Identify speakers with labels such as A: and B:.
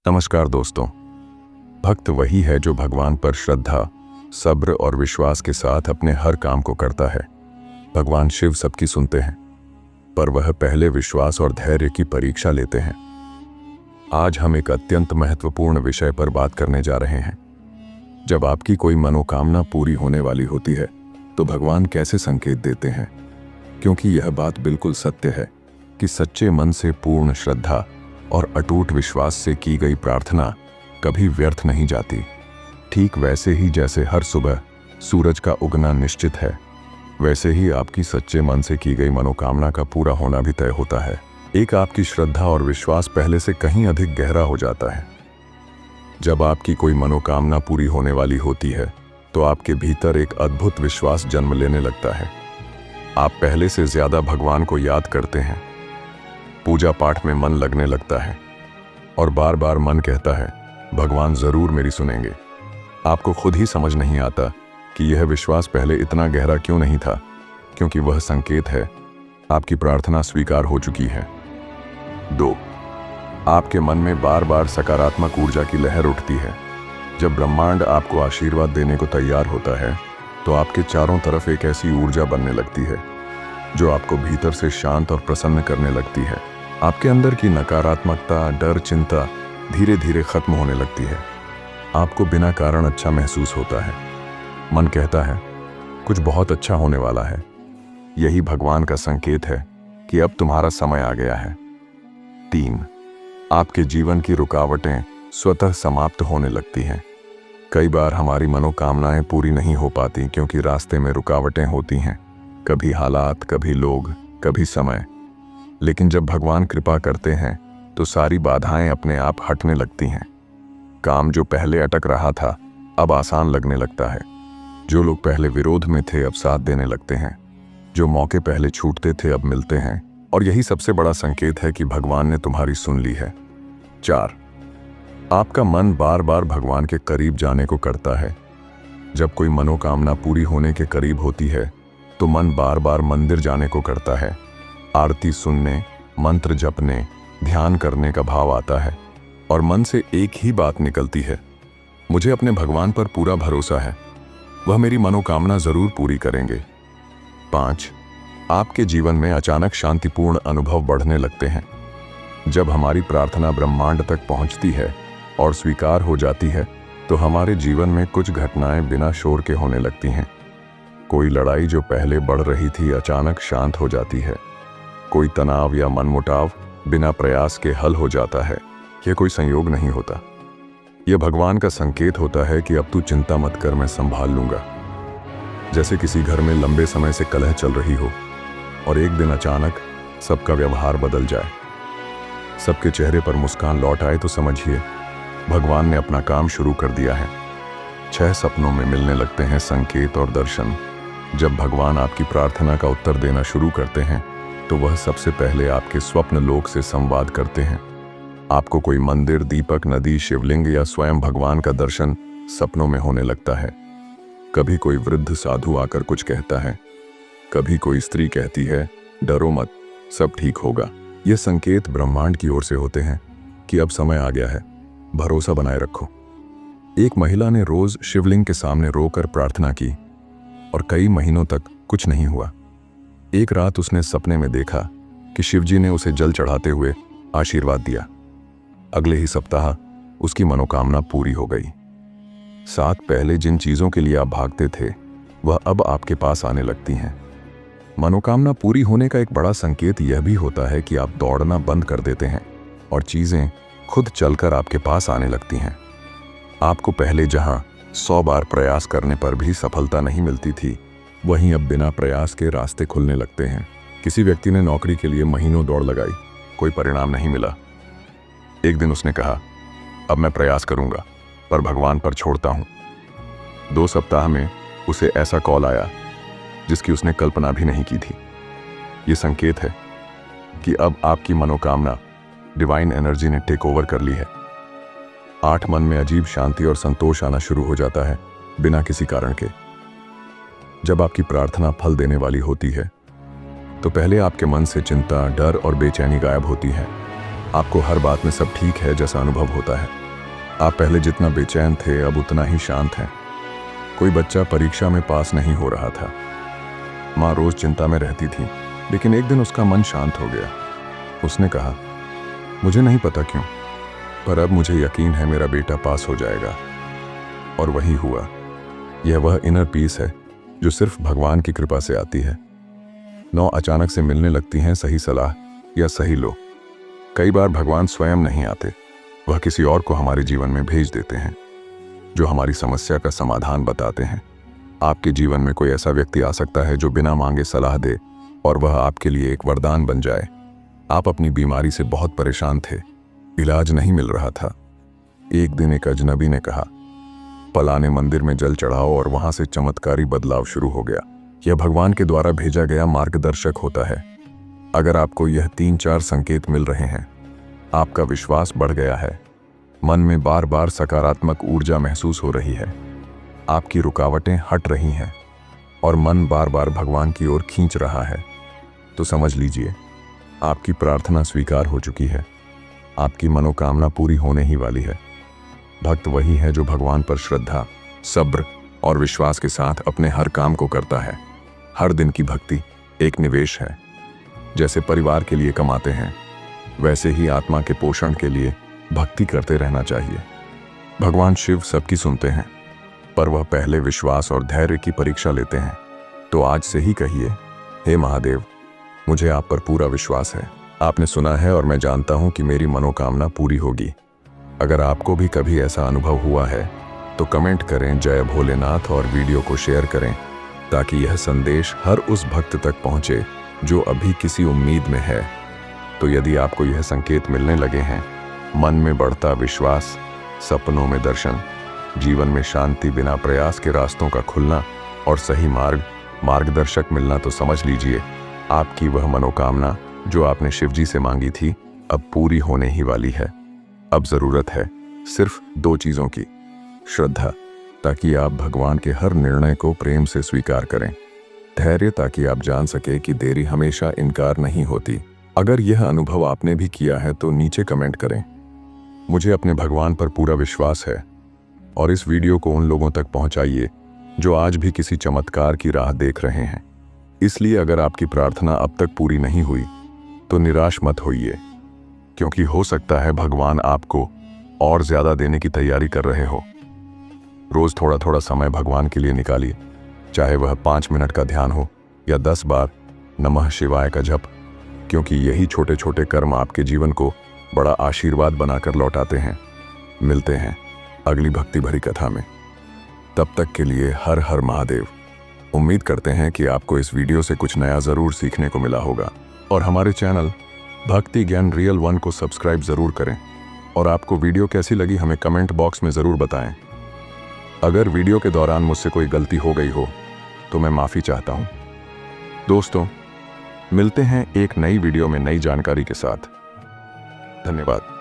A: नमस्कार दोस्तों। भक्त वही है जो भगवान पर श्रद्धा, सब्र और विश्वास के साथ अपने हर काम को करता है। भगवान शिव सबकी सुनते हैं, पर वह पहले विश्वास और धैर्य की परीक्षा लेते हैं। आज हम एक अत्यंत महत्वपूर्ण विषय पर बात करने जा रहे हैं। जब आपकी कोई मनोकामना पूरी होने वाली होती है तो भगवान कैसे संकेत देते हैं, क्योंकि यह बात बिल्कुल सत्य है कि सच्चे मन से पूर्ण श्रद्धा और अटूट विश्वास से की गई प्रार्थना कभी व्यर्थ नहीं जाती। ठीक वैसे ही जैसे हर सुबह सूरज का उगना निश्चित है, वैसे ही आपकी सच्चे मन से की गई मनोकामना का पूरा होना भी तय होता है। एक आपकी श्रद्धा और विश्वास पहले से कहीं अधिक गहरा हो जाता है। जब आपकी कोई मनोकामना पूरी होने वाली होती है तो आपके भीतर एक अद्भुत विश्वास जन्म लेने लगता है। आप पहले से ज्यादा भगवान को याद करते हैं, पूजा पाठ में मन लगने लगता है और बार बार मन कहता है भगवान जरूर मेरी सुनेंगे। आपको खुद ही समझ नहीं आता कि यह विश्वास पहले इतना गहरा क्यों नहीं था, क्योंकि वह संकेत है आपकी प्रार्थना स्वीकार हो चुकी है। 2. आपके मन में बार बार सकारात्मक ऊर्जा की लहर उठती है। जब ब्रह्मांड आपको आशीर्वाद देने को तैयार होता है तो आपके चारों तरफ एक ऐसी ऊर्जा बनने लगती है जो आपको भीतर से शांत और प्रसन्न करने लगती है। आपके अंदर की नकारात्मकता, डर, चिंता धीरे धीरे खत्म होने लगती है। आपको बिना कारण अच्छा महसूस होता है। मन कहता है कुछ बहुत अच्छा होने वाला है। यही भगवान का संकेत है कि अब तुम्हारा समय आ गया है। 3. आपके जीवन की रुकावटें स्वतः समाप्त होने लगती हैं। कई बार हमारी मनोकामनाएं पूरी नहीं हो पाती क्योंकि रास्ते में रुकावटें होती हैं, कभी हालात, कभी लोग, कभी समय। लेकिन जब भगवान कृपा करते हैं तो सारी बाधाएं अपने आप हटने लगती हैं। काम जो पहले अटक रहा था अब आसान लगने लगता है। जो लोग पहले विरोध में थे अब साथ देने लगते हैं। जो मौके पहले छूटते थे अब मिलते हैं, और यही सबसे बड़ा संकेत है कि भगवान ने तुम्हारी सुन ली है। 4. आपका मन बार बार भगवान के करीब जाने को करता है। जब कोई मनोकामना पूरी होने के करीब होती है तो मन बार बार मंदिर जाने को करता है। आरती सुनने, मंत्र जपने, ध्यान करने का भाव आता है और मन से एक ही बात निकलती है, मुझे अपने भगवान पर पूरा भरोसा है, वह मेरी मनोकामना जरूर पूरी करेंगे। 5. आपके जीवन में अचानक शांतिपूर्ण अनुभव बढ़ने लगते हैं। जब हमारी प्रार्थना ब्रह्मांड तक पहुंचती है और स्वीकार हो जाती है तो हमारे जीवन में कुछ घटनाएं बिना शोर के होने लगती हैं। कोई लड़ाई जो पहले बढ़ रही थी अचानक शांत हो जाती है। कोई तनाव या मनमुटाव बिना प्रयास के हल हो जाता है। यह कोई संयोग नहीं होता, यह भगवान का संकेत होता है कि अब तू चिंता मत कर, मैं संभाल लूंगा। जैसे किसी घर में लंबे समय से कलह चल रही हो और एक दिन अचानक सबका व्यवहार बदल जाए, सबके चेहरे पर मुस्कान लौट आए, तो समझिए भगवान ने अपना काम शुरू कर दिया है। 6 सपनों में मिलने लगते हैं संकेत और दर्शन। जब भगवान आपकी प्रार्थना का उत्तर देना शुरू करते हैं तो वह सबसे पहले आपके स्वप्न लोक से संवाद करते हैं। आपको कोई मंदिर, दीपक, नदी, शिवलिंग या स्वयं भगवान का दर्शन सपनों में होने लगता है। कभी कोई वृद्ध साधु आकर कुछ कहता है, कभी कोई स्त्री कहती है डरो मत, सब ठीक होगा। ये संकेत ब्रह्मांड की ओर से होते हैं कि अब समय आ गया है, भरोसा बनाए रखो। एक महिला ने रोज शिवलिंग के सामने रोकर प्रार्थना की और कई महीनों तक कुछ नहीं हुआ। एक रात उसने सपने में देखा कि शिवजी ने उसे जल चढ़ाते हुए आशीर्वाद दिया। अगले ही सप्ताह उसकी मनोकामना पूरी हो गई। साथ पहले जिन चीजों के लिए आप भागते थे वह अब आपके पास आने लगती हैं। मनोकामना पूरी होने का एक बड़ा संकेत यह भी होता है कि आप दौड़ना बंद कर देते हैं और चीजें खुद चलकर आपके पास आने लगती हैं। आपको पहले जहां 100 बार प्रयास करने पर भी सफलता नहीं मिलती थी, वहीं अब बिना प्रयास के रास्ते खुलने लगते हैं। किसी व्यक्ति ने नौकरी के लिए महीनों दौड़ लगाई, कोई परिणाम नहीं मिला। एक दिन उसने कहा अब मैं प्रयास करूंगा पर भगवान पर छोड़ता हूं। 2 सप्ताह में उसे ऐसा कॉल आया जिसकी उसने कल्पना भी नहीं की थी। ये संकेत है कि अब आपकी मनोकामना डिवाइन एनर्जी ने टेक ओवर कर ली है। 8 मन में अजीब शांति और संतोष आना शुरू हो जाता है बिना किसी कारण के। जब आपकी प्रार्थना फल देने वाली होती है तो पहले आपके मन से चिंता, डर और बेचैनी गायब होती है। आपको हर बात में सब ठीक है जैसा अनुभव होता है। आप पहले जितना बेचैन थे अब उतना ही शांत हैं। कोई बच्चा परीक्षा में पास नहीं हो रहा था। माँ रोज चिंता में रहती थी, लेकिन एक दिन उसका मन शांत हो गया। उसने कहा, मुझे नहीं पता क्यों, पर अब मुझे यकीन है मेरा बेटा पास हो जाएगा। और वही हुआ। यह वह इनर पीस है जो सिर्फ भगवान की कृपा से आती है। 9 अचानक से मिलने लगती हैं सही सलाह या सही लोग। कई बार भगवान स्वयं नहीं आते, वह किसी और को हमारे जीवन में भेज देते हैं जो हमारी समस्या का समाधान बताते हैं। आपके जीवन में कोई ऐसा व्यक्ति आ सकता है जो बिना मांगे सलाह दे और वह आपके लिए एक वरदान बन जाए। आप अपनी बीमारी से बहुत परेशान थे, इलाज नहीं मिल रहा था। एक दिन एक अजनबी ने कहा, फलाने मंदिर में जल चढ़ाओ और वहां से चमत्कारी बदलाव शुरू हो गया। यह भगवान के द्वारा भेजा गया मार्गदर्शक होता है। अगर आपको यह 3-4 संकेत मिल रहे हैं, आपका विश्वास बढ़ गया है, मन में बार बार सकारात्मक ऊर्जा महसूस हो रही है, आपकी रुकावटें हट रही हैं और मन बार बार भगवान की ओर खींच रहा है, तो समझ लीजिए आपकी प्रार्थना स्वीकार हो चुकी है। आपकी मनोकामना पूरी होने ही वाली है। भक्त वही है जो भगवान पर श्रद्धा, सब्र और विश्वास के साथ अपने हर काम को करता है। हर दिन की भक्ति एक निवेश है। जैसे परिवार के लिए कमाते हैं, वैसे ही आत्मा के पोषण के लिए भक्ति करते रहना चाहिए। भगवान शिव सबकी सुनते हैं, पर वह पहले विश्वास और धैर्य की परीक्षा लेते हैं। तो आज से ही कहिए, हे महादेव, मुझे आप पर पूरा विश्वास है। आपने सुना है और मैं जानता हूं कि मेरी मनोकामना पूरी होगी। अगर आपको भी कभी ऐसा अनुभव हुआ है तो कमेंट करें जय भोलेनाथ और वीडियो को शेयर करें, ताकि यह संदेश हर उस भक्त तक पहुंचे जो अभी किसी उम्मीद में है। तो यदि आपको यह संकेत मिलने लगे हैं, मन में बढ़ता विश्वास, सपनों में दर्शन, जीवन में शांति, बिना प्रयास के रास्तों का खुलना और सही मार्गदर्शक मिलना, तो समझ लीजिए आपकी वह मनोकामना जो आपने शिवजी से मांगी थी अब पूरी होने ही वाली है। अब जरूरत है सिर्फ 2 चीजों की, श्रद्धा ताकि आप भगवान के हर निर्णय को प्रेम से स्वीकार करें, धैर्य ताकि आप जान सके कि देरी हमेशा इनकार नहीं होती। अगर यह अनुभव आपने भी किया है तो नीचे कमेंट करें, मुझे अपने भगवान पर पूरा विश्वास है। और इस वीडियो को उन लोगों तक पहुंचाइए जो आज भी किसी चमत्कार की राह देख रहे हैं। इसलिए अगर आपकी प्रार्थना अब तक पूरी नहीं हुई तो निराश मत होइए, क्योंकि हो सकता है भगवान आपको और ज्यादा देने की तैयारी कर रहे हो। रोज थोड़ा थोड़ा समय भगवान के लिए निकालिए, चाहे वह 5 मिनट का ध्यान हो या 10 बार नमः शिवाय का जप, क्योंकि यही छोटे छोटे कर्म आपके जीवन को बड़ा आशीर्वाद बनाकर लौटाते हैं। मिलते हैं अगली भक्ति भरी कथा में। तब तक के लिए हर हर महादेव। उम्मीद करते हैं कि आपको इस वीडियो से कुछ नया जरूर सीखने को मिला होगा, और हमारे चैनल भक्ति ज्ञान रियल 1 को सब्सक्राइब जरूर करें। और आपको वीडियो कैसी लगी हमें कमेंट बॉक्स में जरूर बताएं। अगर वीडियो के दौरान मुझसे कोई गलती हो गई हो तो मैं माफी चाहता हूं। दोस्तों, मिलते हैं एक नई वीडियो में नई जानकारी के साथ। धन्यवाद।